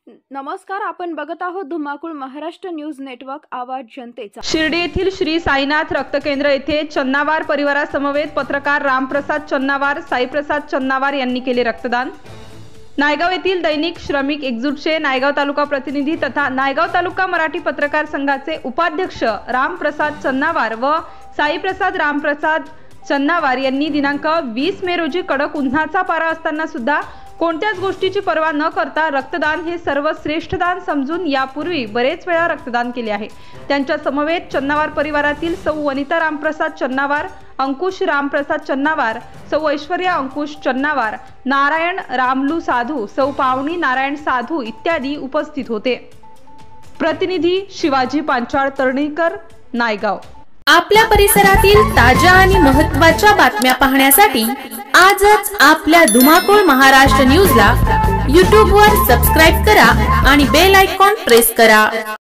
नमस्कार, आपण बघत आहोत धुमाकूळ महाराष्ट्र न्यूज नेटवर्क, आवाज जनतेचा। शिर्डी येथील श्री साईनाथ रक्त केंद्र येथे चन्नावार परिवारासमवेत पत्रकार रामप्रसाद चन्नावार, साईप्रसाद चन्नावार यांनी केले रक्तदान। नायगाव येथील दैनिक श्रमिक एकजूटचे नायगाव तालुका प्रतिनिधी तथा नायगाव तालुका मराठी पत्रकार संघाचे उपाध्यक्ष रामप्रसाद चन्नावार व साईप्रसाद रामप्रसाद चन्नावार यांनी दिनांक 20 मे रोजी कडक उन्हाचा पारा असताना सुद्धा कोणत्याच गोष्टीची पर्वा न करता रक्तदान हे सर्वश्रेष्ठ दान समजून यापूर्वी बरेच वेळा रक्तदान केले आहे। त्यांच्या समवेत चन्नावार परिवारातील सौ वनिता रामप्रसाद चन्नावार, अंकुश रामप्रसाद चन्नावार, सौ ऐश्वर्या अंकुश चन्नावार, नारायण रामलू साधू, सौ पावनी नारायण साधू इत्यादी उपस्थित होते। प्रतिनिधी शिवाजी पांचाळ तर्णीकर, नायगाव। आपल्या परिसरातील ताज्या आणि महत्त्वाच्या बातम्या पाहण्यासाठी आजच आपल्या धुमाकूळ महाराष्ट्र न्यूजला YouTube वर सबस्क्राइब करा आणि बेल आयकॉन प्रेस करा।